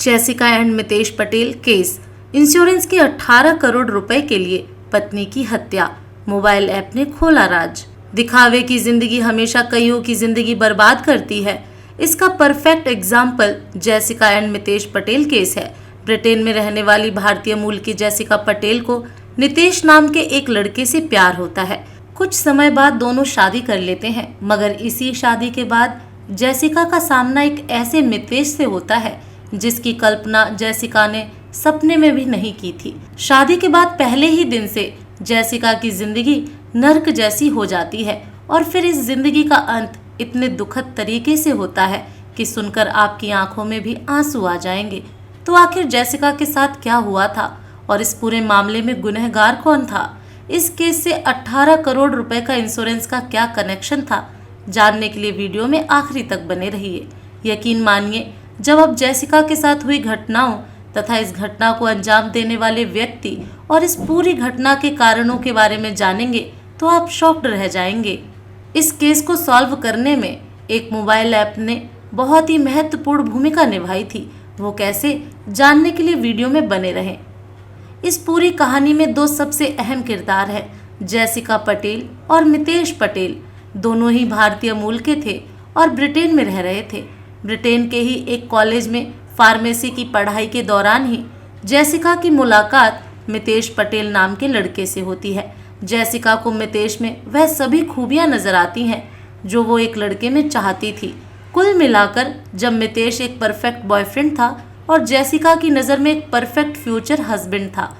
Jessica and Mitesh Patel case. Insurance के 18 करोड़ रुपए के लिए पत्नी की हत्या। मोबाइल ऐप ने खोला राज। दिखावे की जिंदगी हमेशा कईयों की जिंदगी बर्बाद करती है। इसका perfect example Jessica and Mitesh Patel case है। ब्रिटेन में रहने वाली भारतीय मूल की जैसिका पटेल को नितेश नाम के एक लड़के से प्यार होता है। कुछ समय बाद दोनों शादी कर लेते हैं, मगर इसी शादी के बाद जैसिका का सामना एक ऐसे मितेश से होता है जिसकी कल्पना जैसिका ने सपने में भी नहीं की थी। शादी के बाद पहले ही दिन से जैसिका की जिंदगी नर्क जैसी हो जाती है और फिर इस जिंदगी का अंत इतने दुखद तरीके से होता है कि सुनकर आपकी आंखों में भी आंसू आ जाएंगे। तो आखिर जैसिका के साथ क्या हुआ था और इस पूरे मामले में गुनहगार कौन था? इस केस से 18 करोड़ रुपए का इंश्योरेंस का क्या कनेक्शन था? जानने के लिए वीडियो में आखिरी तक बने रहिए। यकीन मानिए, जब आप जैसिका के साथ हुई घटनाओं तथा इस घटना को अंजाम देने वाले व्यक्ति और इस पूरी घटना के कारणों के बारे में जानेंगे तो आप शॉक्ड रह जाएंगे। इस केस को सॉल्व करने में एक मोबाइल ऐप ने बहुत ही महत्वपूर्ण भूमिका निभाई थी। वो कैसे, जानने के लिए वीडियो में बने रहें। इस पूरी कहानी में दो सबसे अहम किरदार हैं, जैसिका पटेल और मितेश पटेल। दोनों ही भारतीय मूल के थे और ब्रिटेन में रह रहे थे। ब्रिटेन के ही एक कॉलेज में फार्मेसी की पढ़ाई के दौरान ही जैसिका की मुलाकात मितेश पटेल नाम के लड़के से होती है। जैसिका को मितेश में वह सभी खूबियां नजर आती हैं जो वो एक लड़के में चाहती थी। कुल मिलाकर जब मितेश एक परफेक्ट बॉयफ्रेंड था और जैसिका की नज़र में एक परफेक्ट फ्यूचर हस्बैंड था।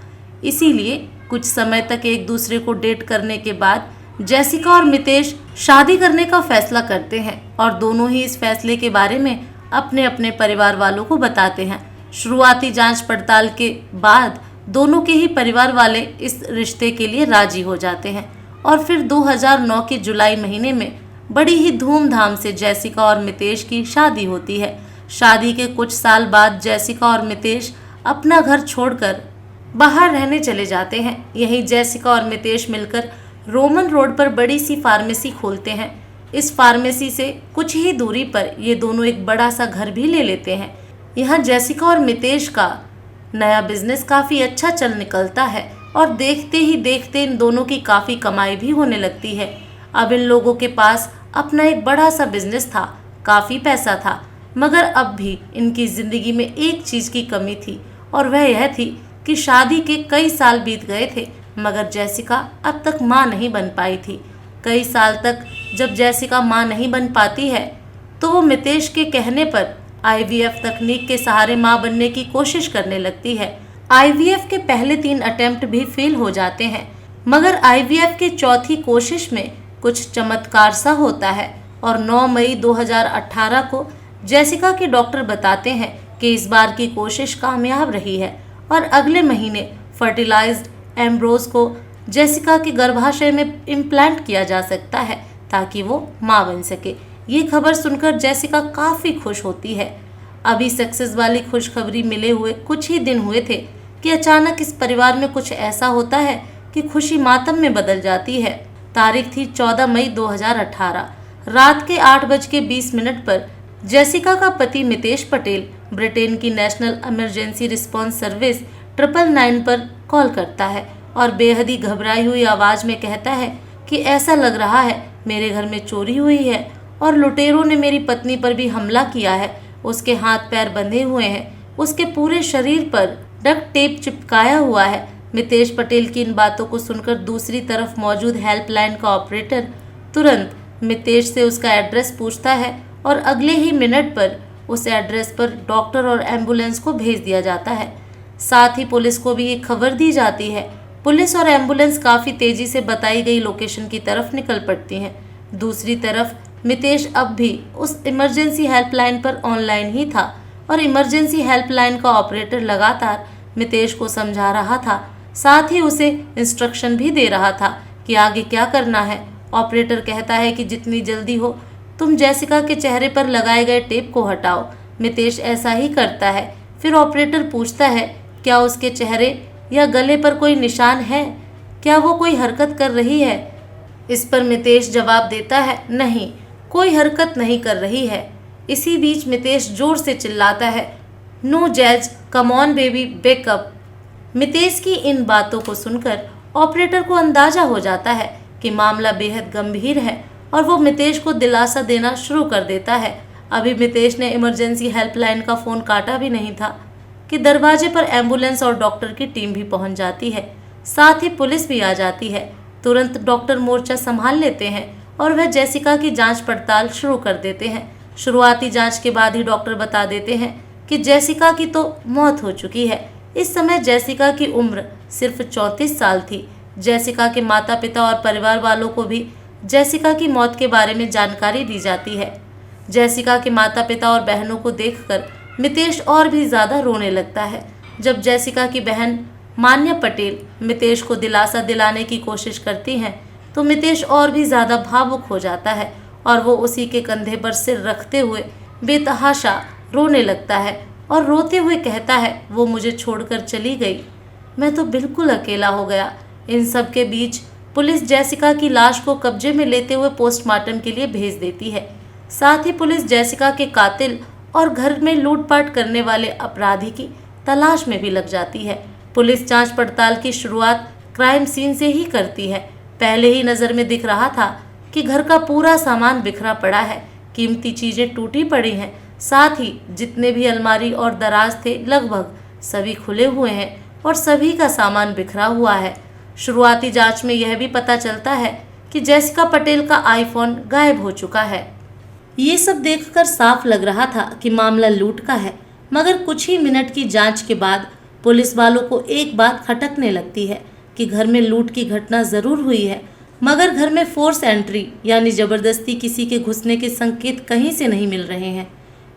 इसीलिए कुछ समय तक एक दूसरे को डेट करने के बाद जैसिका और मितेश शादी करने का फैसला करते हैं और दोनों ही इस फैसले के बारे में अपने अपने परिवार वालों को बताते हैं। शुरुआती जांच पड़ताल के बाद दोनों के ही परिवार वाले इस रिश्ते के लिए राजी हो जाते हैं और फिर 2009 के जुलाई महीने में बड़ी ही धूमधाम से जैसिका और मितेश की शादी होती है। शादी के कुछ साल बाद जैसिका और मितेश अपना घर छोड़कर बाहर रहने चले जाते हैं। यहीं जैसिका और मितेश मिलकर रोमन रोड पर बड़ी सी फार्मेसी खोलते हैं। इस फार्मेसी से कुछ ही दूरी पर ये दोनों एक बड़ा सा घर भी ले लेते हैं। यहाँ जैसिका और मितेश का नया बिजनेस काफ़ी अच्छा चल निकलता है और देखते ही देखते इन दोनों की काफ़ी कमाई भी होने लगती है। अब इन लोगों के पास अपना एक बड़ा सा बिजनेस था, काफ़ी पैसा था, मगर अब भी इनकी ज़िंदगी में एक चीज़ की कमी थी और वह यह थी कि शादी के कई साल बीत गए थे मगर जैसिका अब तक माँ नहीं बन पाई थी। कई साल तक जब जैसिका माँ नहीं बन पाती है तो वो मितेश के कहने पर IVF तकनीक के सहारे माँ बनने की कोशिश करने लगती है। IVF के पहले 3 अटेम्प्ट भी फेल हो जाते हैं, मगर IVF के चौथी कोशिश में कुछ चमत्कार सा होता है और 9 मई 2018 को जैसिका के डॉक्टर बताते हैं कि इस बार की कोशिश कामयाब रही है और अगले महीने फर्टिलाइज्ड एम्ब्रोज को जैसिका के गर्भाशय में इम्प्लांट किया जा सकता है ताकि वो माँ बन सके। ये खबर सुनकर जैसिका काफ़ी खुश होती है। अभी सक्सेस वाली खुशखबरी मिले हुए कुछ ही दिन हुए थे कि अचानक इस परिवार में कुछ ऐसा होता है कि खुशी मातम में बदल जाती है। तारीख थी 14 मई 2018। रात के 8:20 पर जैसिका का पति मितेश पटेल ब्रिटेन की नेशनल इमरजेंसी रिस्पांस सर्विस 999 पर कॉल करता है और बेहद ही घबराई हुई आवाज़ में कहता है कि ऐसा लग रहा है मेरे घर में चोरी हुई है और लुटेरों ने मेरी पत्नी पर भी हमला किया है। उसके हाथ पैर बंधे हुए हैं, उसके पूरे शरीर पर डक्ट टेप चिपकाया हुआ है। मितेश पटेल की इन बातों को सुनकर दूसरी तरफ मौजूद हेल्पलाइन का ऑपरेटर तुरंत मितेश से उसका एड्रेस पूछता है और अगले ही मिनट पर उस एड्रेस पर डॉक्टर और एम्बुलेंस को भेज दिया जाता है। साथ ही पुलिस को भी ये खबर दी जाती है। पुलिस और एम्बुलेंस काफ़ी तेज़ी से बताई गई लोकेशन की तरफ निकल पड़ती हैं। दूसरी तरफ मितेश अब भी उस इमरजेंसी हेल्पलाइन पर ऑनलाइन ही था और इमरजेंसी हेल्पलाइन का ऑपरेटर लगातार मितेश को समझा रहा था, साथ ही उसे इंस्ट्रक्शन भी दे रहा था कि आगे क्या करना है। ऑपरेटर कहता है कि जितनी जल्दी हो तुम जैसिका के चेहरे पर लगाए गए टेप को हटाओ। मितेश ऐसा ही करता है। फिर ऑपरेटर पूछता है क्या उसके चेहरे या गले पर कोई निशान है, क्या वो कोई हरकत कर रही है। इस पर मितेश जवाब देता है नहीं, कोई हरकत नहीं कर रही है। इसी बीच मितेश जोर से चिल्लाता है no jazz, come on baby, backup. Mitesh की इन बातों को सुनकर ऑपरेटर को अंदाजा हो जाता है कि मामला बेहद गंभीर है और वो मितेश को दिलासा देना शुरू कर देता है। अभी मितेश ने इमरजेंसी हेल्पलाइन का फ़ोन काटा भी नहीं था कि दरवाजे पर एम्बुलेंस और डॉक्टर की टीम भी पहुंच जाती है। साथ ही पुलिस भी आ जाती है। तुरंत डॉक्टर मोर्चा संभाल लेते हैं और वह जेसिका की जांच पड़ताल शुरू कर देते हैं। शुरुआती जांच के बाद ही डॉक्टर बता देते हैं कि जेसिका की तो मौत हो चुकी है। इस समय जेसिका की उम्र सिर्फ 34 साल थी। जेसिका के माता पिता और परिवार वालों को भी जेसिका की मौत के बारे में जानकारी दी जाती है। जेसिका के माता पिता और बहनों को देखकर मितेश और भी ज़्यादा रोने लगता है। जब जेसिका की बहन मान्या पटेल मितेश को दिलासा दिलाने की कोशिश करती हैं तो मितेश और भी ज़्यादा भावुक हो जाता है और वो उसी के कंधे पर सिर रखते हुए बेतहाशा रोने लगता है और रोते हुए कहता है, वो मुझे छोड़कर चली गई, मैं तो बिल्कुल अकेला हो गया। इन सब के बीच पुलिस जेसिका की लाश को कब्जे में लेते हुए पोस्टमार्टम के लिए भेज देती है। साथ ही पुलिस जेसिका के कातिल और घर में लूटपाट करने वाले अपराधी की तलाश में भी लग जाती है। पुलिस जांच पड़ताल की शुरुआत क्राइम सीन से ही करती है। पहले ही नज़र में दिख रहा था कि घर का पूरा सामान बिखरा पड़ा है, कीमती चीज़ें टूटी पड़ी हैं, साथ ही जितने भी अलमारी और दराज थे लगभग सभी खुले हुए हैं और सभी का सामान बिखरा हुआ है। शुरुआती जांच में यह भी पता चलता है कि जेसिका पटेल का आईफोन गायब हो चुका है। ये सब देखकर साफ लग रहा था कि मामला लूट का है, मगर कुछ ही मिनट की जांच के बाद पुलिस वालों को एक बात खटकने लगती है कि घर में लूट की घटना ज़रूर हुई है, मगर घर में फोर्स एंट्री यानी ज़बरदस्ती किसी के घुसने के संकेत कहीं से नहीं मिल रहे हैं।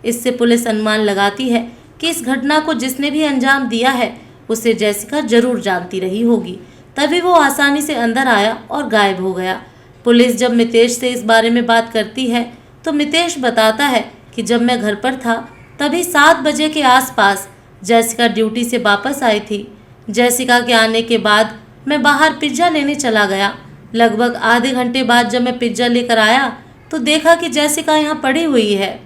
इससे पुलिस अनुमान लगाती है कि इस घटना को जिसने भी अंजाम दिया है उसे जेसिका जरूर जानती रही होगी, तभी वो आसानी से अंदर आया और गायब हो गया। पुलिस जब मितेश से इस बारे में बात करती है तो मितेश बताता है कि जब मैं घर पर था तभी 7 बजे के आसपास जेसिका ड्यूटी से वापस आई थी। जेसिका के आने के बाद मैं बाहर पिज्ज़ा लेने चला गया। लगभग आधे घंटे बाद जब मैं पिज्ज़ा लेकर आया तो देखा कि जेसिका यहाँ पड़ी हुई है।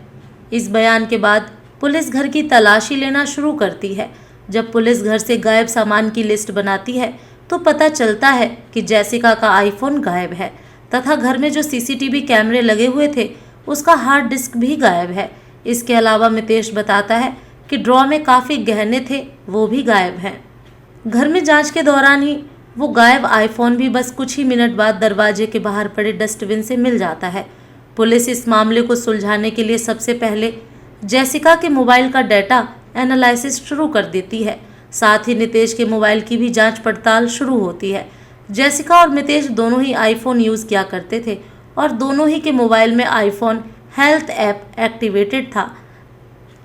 इस बयान के बाद पुलिस घर की तलाशी लेना शुरू करती है। जब पुलिस घर से गायब सामान की लिस्ट बनाती है तो पता चलता है कि जेसिका का आईफोन गायब है तथा घर में जो सीसीटीवी कैमरे लगे हुए थे उसका हार्ड डिस्क भी गायब है। इसके अलावा मितेश बताता है कि ड्रॉ में काफ़ी गहने थे, वो भी गायब हैं। घर में जांच के दौरान ही वो गायब आईफोन भी बस कुछ ही मिनट बाद दरवाजे के बाहर पड़े डस्टबिन से मिल जाता है। पुलिस इस मामले को सुलझाने के लिए सबसे पहले जेसिका के मोबाइल का डाटा एनालिसिस शुरू कर देती है। साथ ही नितेश के मोबाइल की भी जांच पड़ताल शुरू होती है। जेसिका और मितेश दोनों ही आईफोन यूज़ किया करते थे और दोनों ही के मोबाइल में आईफोन हेल्थ ऐप एक्टिवेटेड था।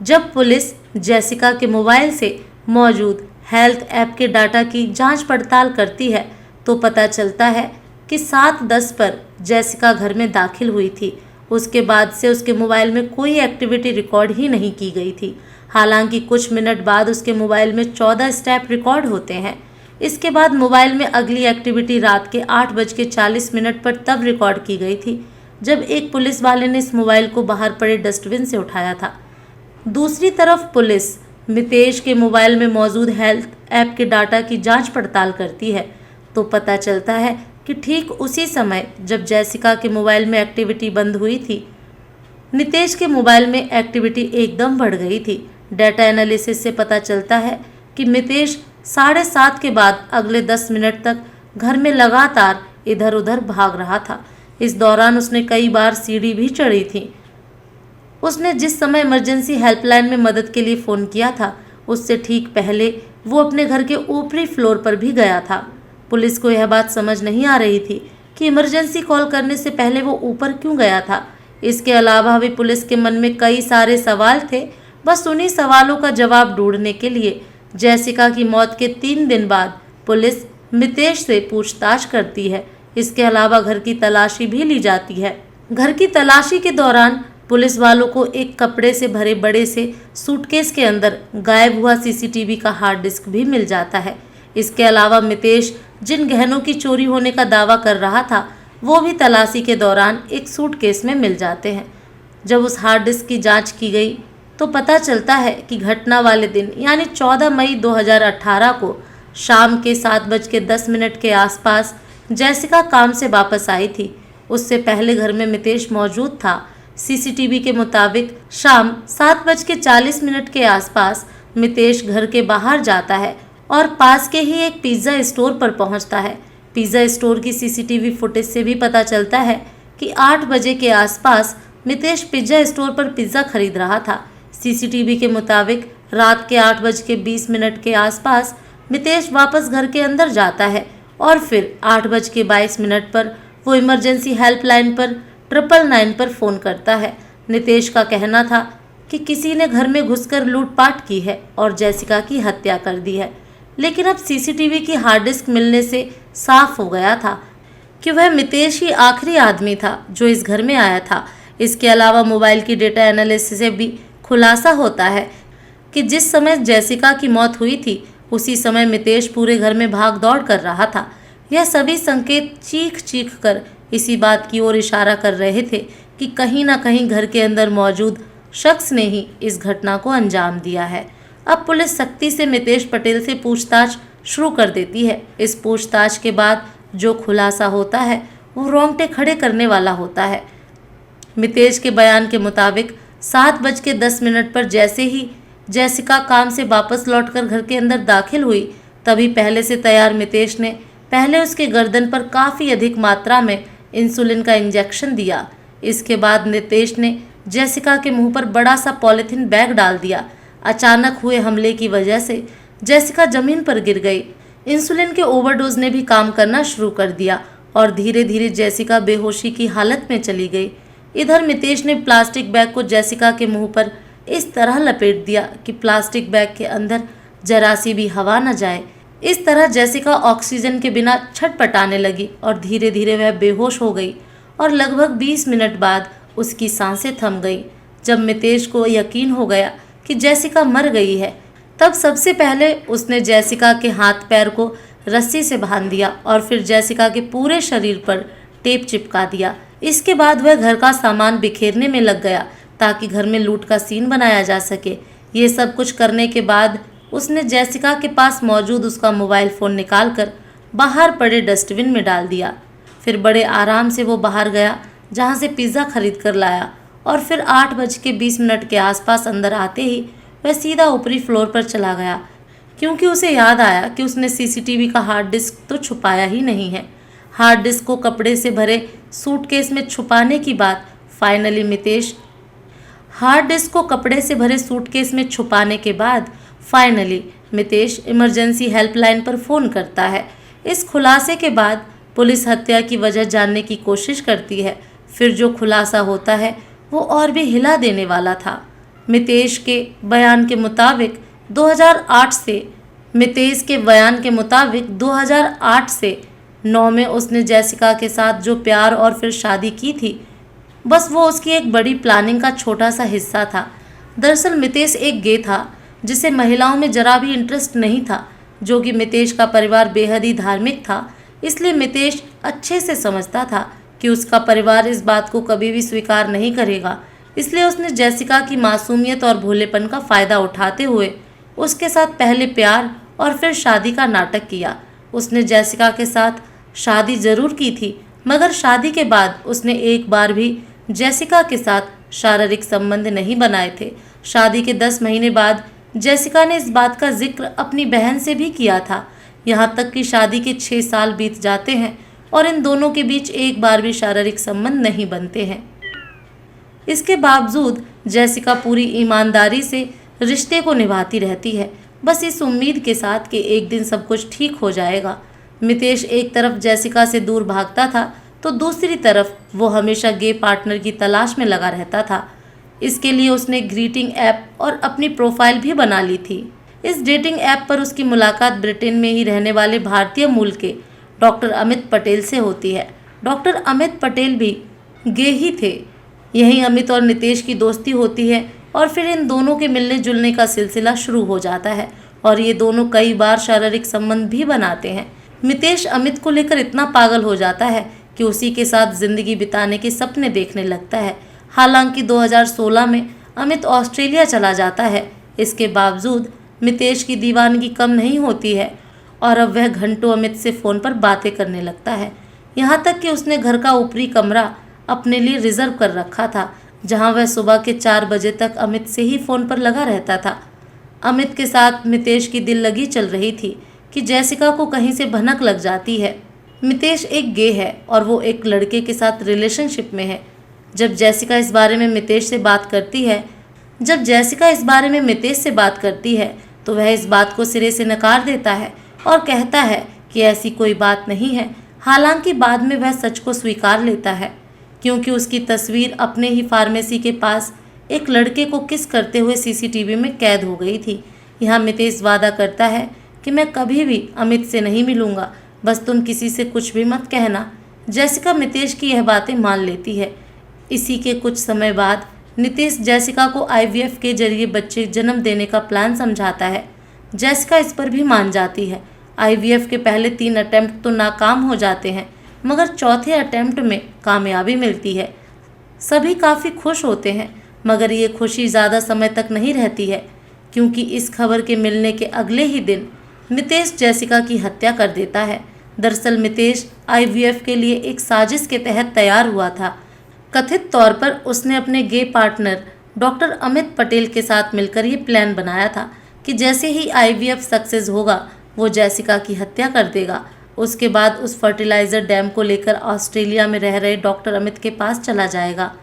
जब पुलिस जेसिका के मोबाइल से मौजूद हेल्थ ऐप के डाटा की जांच पड़ताल करती है तो पता चलता है कि 7:10 पर जेसिका घर में दाखिल हुई थी। उसके बाद से उसके मोबाइल में कोई एक्टिविटी रिकॉर्ड ही नहीं की गई थी। हालांकि कुछ मिनट बाद उसके मोबाइल में 14 स्टेप रिकॉर्ड होते हैं। इसके बाद मोबाइल में अगली एक्टिविटी रात के 8:40 पर तब रिकॉर्ड की गई थी जब एक पुलिस वाले ने इस मोबाइल को बाहर पड़े डस्टबिन से उठाया था। दूसरी तरफ पुलिस मितेश के मोबाइल में मौजूद हेल्थ ऐप के डाटा की जांच पड़ताल करती है तो पता चलता है कि ठीक उसी समय जब जेसिका के मोबाइल में एक्टिविटी बंद हुई थी, नितेश के मोबाइल में एक्टिविटी एकदम बढ़ गई थी। डाटा एनालिसिस से पता चलता है कि मितेश 7:30 के बाद अगले 10 मिनट तक घर में लगातार इधर उधर भाग रहा था। इस दौरान उसने कई बार सीढ़ी भी चढ़ी थी। उसने जिस समय इमरजेंसी हेल्पलाइन में मदद के लिए फ़ोन किया था उससे ठीक पहले वो अपने घर के ऊपरी फ्लोर पर भी गया था। पुलिस को यह बात समझ नहीं आ रही थी कि इमरजेंसी कॉल करने से पहले वो ऊपर क्यों गया था। इसके अलावा भी पुलिस के मन में कई सारे सवाल थे। बस उन्हीं सवालों का जवाब ढूंढने के लिए जेसिका की मौत के 3 दिन बाद पुलिस मितेश से पूछताछ करती है। इसके अलावा घर की तलाशी भी ली जाती है। घर की तलाशी के दौरान पुलिस वालों को एक कपड़े से भरे बड़े से सूटकेस के अंदर गायब हुआ सीसीटीवी का हार्ड डिस्क भी मिल जाता है। इसके अलावा मितेश जिन गहनों की चोरी होने का दावा कर रहा था वो भी तलाशी के दौरान एक सूटकेस में मिल जाते हैं। जब उस हार्ड डिस्क की जांच की गई तो पता चलता है कि घटना वाले दिन यानी 14 मई 2018 को शाम के 7:10 के आसपास जैसिका काम से वापस आई थी। उससे पहले घर में मितेश मौजूद था। सीसीटीवी के मुताबिक शाम 7:40 के आसपास मितेश घर के बाहर जाता है और पास के ही एक पिज्ज़ा स्टोर पर पहुंचता है। पिज्ज़ा स्टोर की सीसीटीवी फुटेज से भी पता चलता है कि 8 बजे के आसपास मितेश पिज्ज़ा स्टोर पर पिज्ज़ा खरीद रहा था। सीसीटीवी के मुताबिक रात के 8:20 के आसपास मितेश वापस घर के अंदर जाता है और फिर 8:22 पर वो इमरजेंसी हेल्पलाइन पर 999 पर फ़ोन करता है। नितेश का कहना था कि किसी ने घर में घुसकर लूटपाट की है और जैसिका की हत्या कर दी है, लेकिन अब सीसीटीवी की हार्ड डिस्क मिलने से साफ हो गया था कि वह मितेश ही आखिरी आदमी था जो इस घर में आया था। इसके अलावा मोबाइल की डेटा एनालिसिस से भी खुलासा होता है कि जिस समय जैसिका की मौत हुई थी उसी समय मितेश पूरे घर में भाग दौड़ कर रहा था। यह सभी संकेत चीख चीख कर इसी बात की ओर इशारा कर रहे थे कि कहीं ना कहीं घर के अंदर मौजूद शख्स ने ही इस घटना को अंजाम दिया है। अब पुलिस सख्ती से मितेश पटेल से पूछताछ शुरू कर देती है। इस पूछताछ के बाद जो खुलासा होता है वो रोंगटे खड़े करने वाला होता है। मितेश के बयान के मुताबिक 7:10 पर जैसे ही जैसिका काम से वापस लौटकर घर के अंदर दाखिल हुई, तभी पहले से तैयार मितेश ने पहले उसके गर्दन पर काफ़ी अधिक मात्रा में इंसुलिन का इंजेक्शन दिया। इसके बाद नितेश ने जैसिका के मुंह पर बड़ा सा पॉलीथीन बैग डाल दिया। अचानक हुए हमले की वजह से जैसिका जमीन पर गिर गई। इंसुलिन के ओवरडोज ने भी काम करना शुरू कर दिया और धीरे धीरे जैसिका बेहोशी की हालत में चली गई। इधर मितेश ने प्लास्टिक बैग को जैसिका के मुंह पर इस तरह लपेट दिया कि प्लास्टिक बैग के अंदर जरा सी भी हवा न जाए। इस तरह जैसिका ऑक्सीजन के बिना छटपटाने लगी और धीरे धीरे वह बेहोश हो गई और लगभग 20 मिनट बाद उसकी सांसें थम गई। जब मितेश को यकीन हो गया कि जैसिका मर गई है, तब सबसे पहले उसने जैसिका के हाथ पैर को रस्सी से बांध दिया और फिर जैसिका के पूरे शरीर पर टेप चिपका दिया। इसके बाद वह घर का सामान बिखेरने में लग गया ताकि घर में लूट का सीन बनाया जा सके। ये सब कुछ करने के बाद उसने जैसिका के पास मौजूद उसका मोबाइल फ़ोन निकालकर बाहर पड़े डस्टबिन में डाल दिया। फिर बड़े आराम से वो बाहर गया जहाँ से पिज़्ज़ा खरीद कर लाया और फिर 8:20 के आसपास अंदर आते ही वह सीधा ऊपरी फ्लोर पर चला गया, क्योंकि उसे याद आया कि उसने सीसीटीवी का हार्ड डिस्क तो छुपाया ही नहीं है। हार्ड डिस्क को कपड़े से भरे सूटकेस में छुपाने की बात फाइनली मितेश इमरजेंसी हेल्पलाइन पर फ़ोन करता है। इस खुलासे के बाद पुलिस हत्या की वजह जानने की कोशिश करती है। फिर जो खुलासा होता है वो और भी हिला देने वाला था। मितेश के बयान के मुताबिक 2008 से 9 में उसने जैसिका के साथ जो प्यार और फिर शादी की थी, बस वो उसकी एक बड़ी प्लानिंग का छोटा सा हिस्सा था। दरअसल मितेश एक गे था जिसे महिलाओं में जरा भी इंटरेस्ट नहीं था, जो कि मितेश का परिवार बेहद ही धार्मिक था। इसलिए मितेश अच्छे से समझता था कि उसका परिवार इस बात को कभी भी स्वीकार नहीं करेगा। इसलिए उसने जैसिका की मासूमियत और भोलेपन का फ़ायदा उठाते हुए उसके साथ पहले प्यार और फिर शादी का नाटक किया। उसने जैसिका के साथ शादी ज़रूर की थी, मगर शादी के बाद उसने एक बार भी जैसिका के साथ शारीरिक संबंध नहीं बनाए थे। शादी के 10 महीने बाद जैसिका ने इस बात का जिक्र अपनी बहन से भी किया था। यहाँ तक कि शादी के 6 साल बीत जाते हैं और इन दोनों के बीच एक बार भी शारीरिक संबंध नहीं बनते हैं। इसके बावजूद जैसिका पूरी ईमानदारी से रिश्ते को निभाती रहती है, बस इस उम्मीद के साथ कि एक दिन सब कुछ ठीक हो जाएगा। मितेश एक तरफ जैसिका से दूर भागता था तो दूसरी तरफ वो हमेशा गे पार्टनर की तलाश में लगा रहता था। इसके लिए उसने ग्रीटिंग ऐप और अपनी प्रोफाइल भी बना ली थी। इस डेटिंग ऐप पर उसकी मुलाकात ब्रिटेन में ही रहने वाले भारतीय मूल के डॉक्टर अमित पटेल से होती है। डॉक्टर अमित पटेल भी गे ही थे। यहीं अमित और नितेश की दोस्ती होती है और फिर इन दोनों के मिलने जुलने का सिलसिला शुरू हो जाता है और ये दोनों कई बार शारीरिक संबंध भी बनाते हैं। मितेश अमित को लेकर इतना पागल हो जाता है कि उसी के साथ ज़िंदगी बिताने के सपने देखने लगता है। हालांकि 2016 में अमित ऑस्ट्रेलिया चला जाता है। इसके बावजूद मितेश की दीवानगी कम नहीं होती है और अब वह घंटों अमित से फ़ोन पर बातें करने लगता है। यहाँ तक कि उसने घर का ऊपरी कमरा अपने लिए रिजर्व कर रखा था, जहाँ वह सुबह के 4 बजे तक अमित से ही फ़ोन पर लगा रहता था। अमित के साथ मितेश की दिल लगी चल रही थी कि जैसिका को कहीं से भनक लग जाती है। मितेश एक गे है और वो एक लड़के के साथ रिलेशनशिप में है। जब जैसिका इस बारे में मितेश से बात करती है तो वह इस बात को सिरे से नकार देता है और कहता है कि ऐसी कोई बात नहीं है। हालांकि बाद में वह सच को स्वीकार लेता है, क्योंकि उसकी तस्वीर अपने ही फार्मेसी के पास एक लड़के को किस करते हुए सीसीटीवी में कैद हो गई थी। यहाँ मितेश वादा करता है कि मैं कभी भी अमित से नहीं मिलूँगा, बस तुम किसी से कुछ भी मत कहना। जैसिका मितेश की यह बातें मान लेती है। इसी के कुछ समय बाद नितेश जैसिका को IVF के जरिए बच्चे जन्म देने का प्लान समझाता है। जैसिका इस पर भी मान जाती है। IVF के पहले 3 अटेम्प्ट तो नाकाम हो जाते हैं, मगर चौथे अटेम्प्ट में कामयाबी मिलती है। सभी काफ़ी खुश होते हैं, मगर ये खुशी ज़्यादा समय तक नहीं रहती है, क्योंकि इस खबर के मिलने के अगले ही दिन मितेश जैसिका की हत्या कर देता है। दरअसल मितेश IVF के लिए एक साजिश के तहत तैयार हुआ था। कथित तौर पर उसने अपने गे पार्टनर डॉक्टर अमित पटेल के साथ मिलकर ये प्लान बनाया था कि जैसे ही IVF सक्सेस होगा वो जैसिका की हत्या कर देगा। उसके बाद उस फर्टिलाइज़र डैम को लेकर ऑस्ट्रेलिया में रह रहे डॉक्टर अमित के पास चला जाएगा।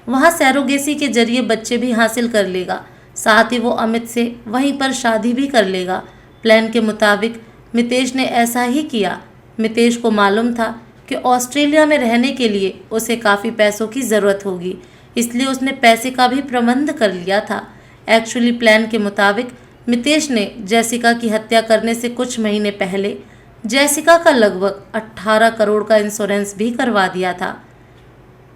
वहाँ सैरोगेसी के जरिए बच्चे भी हासिल कर लेगा, साथ ही वो अमित से वहीं पर शादी भी कर लेगा। प्लान के मुताबिक मितेश ने ऐसा ही किया। मितेश को मालूम था कि ऑस्ट्रेलिया में रहने के लिए उसे काफ़ी पैसों की ज़रूरत होगी, इसलिए उसने पैसे का भी प्रबंध कर लिया था। एक्चुअली प्लान के मुताबिक मितेश ने जैसिका की हत्या करने से कुछ महीने पहले जैसिका का लगभग 18 करोड़ का इंश्योरेंस भी करवा दिया था।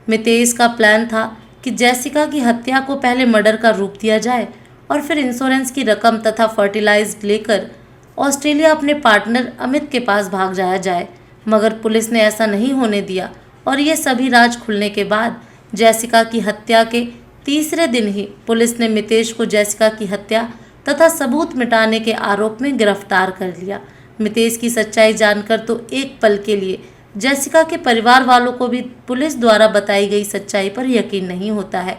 मितेश का प्लान था कि जैसिका की हत्या को पहले मर्डर का रूप दिया जाए और फिर इंश्योरेंस की रकम तथा फर्टिलाइज्ड लेकर ऑस्ट्रेलिया अपने पार्टनर अमित के पास भाग जाया जाए, मगर पुलिस ने ऐसा नहीं होने दिया और ये सभी राज खुलने के बाद जैसिका की हत्या के तीसरे दिन ही पुलिस ने मितेश को जैसिका की हत्या तथा सबूत मिटाने के आरोप में गिरफ्तार कर लिया। मितेश की सच्चाई जानकर तो एक पल के लिए जैसिका के परिवार वालों को भी पुलिस द्वारा बताई गई सच्चाई पर यकीन नहीं होता है।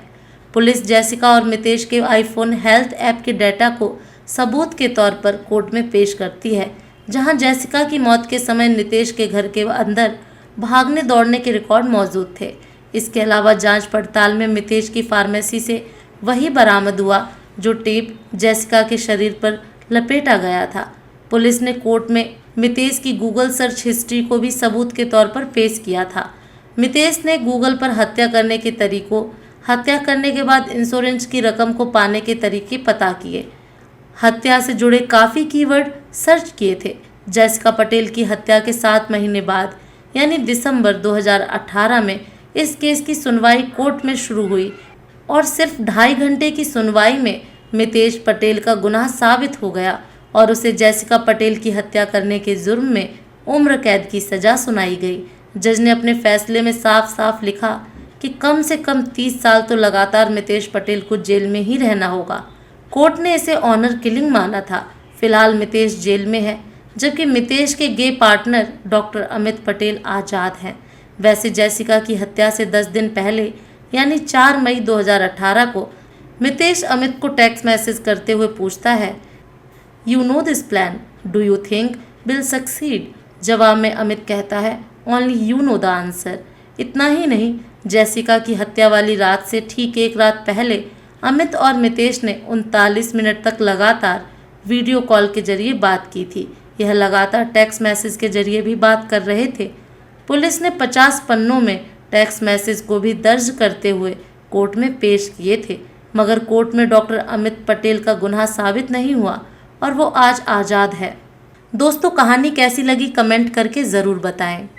पुलिस जैसिका और मितेश के आईफोन हेल्थ ऐप के डेटा को सबूत के तौर पर कोर्ट में पेश करती है, जहां जैसिका की मौत के समय नितेश के घर के अंदर भागने दौड़ने के रिकॉर्ड मौजूद थे। इसके अलावा जांच पड़ताल में मितेश की फार्मेसी से वही बरामद हुआ जो टेप जैसिका के शरीर पर लपेटा गया था। पुलिस ने कोर्ट में मितेश की गूगल सर्च हिस्ट्री को भी सबूत के तौर पर पेश किया था। मितेश ने गूगल पर हत्या करने के तरीकों, हत्या करने के बाद इंश्योरेंस की रकम को पाने के तरीके पता किए, हत्या से जुड़े काफ़ी कीवर्ड सर्च किए थे। जैसिका पटेल की हत्या के 7 महीने बाद यानी दिसंबर 2018 में इस केस की सुनवाई कोर्ट में शुरू हुई और सिर्फ 2.5 घंटे की सुनवाई में मितेश पटेल का गुनाह साबित हो गया और उसे जैसिका पटेल की हत्या करने के जुर्म में उम्र कैद की सज़ा सुनाई गई। जज ने अपने फैसले में साफ साफ लिखा कि कम से कम 30 साल तो लगातार मितेश पटेल को जेल में ही रहना होगा। कोर्ट ने इसे ऑनर किलिंग माना था। फिलहाल मितेश जेल में है, जबकि मितेश के गे पार्टनर डॉक्टर अमित पटेल आज़ाद हैं। वैसे जैसिका की हत्या से 10 दिन पहले यानी 4 मई 2018 को मितेश अमित को टेक्स्ट मैसेज करते हुए पूछता है, you know this plan, do you think will succeed. जवाब में अमित कहता है, only you know the answer. इतना ही नहीं, जैसिका की हत्या वाली रात से ठीक 1 रात पहले अमित और मितेश ने 39 मिनट तक लगातार वीडियो कॉल के जरिए बात की थी। यह लगातार टेक्स्ट मैसेज के जरिए भी बात कर रहे थे। पुलिस ने 50 पन्नों में टेक्स्ट मैसेज को भी दर्ज करते हुए कोर्ट में पेश किए थे, मगर कोर्ट में डॉक्टर अमित पटेल का गुनाह साबित नहीं हुआ और वो आज आज़ाद है। दोस्तों, कहानी कैसी लगी कमेंट करके ज़रूर बताएं।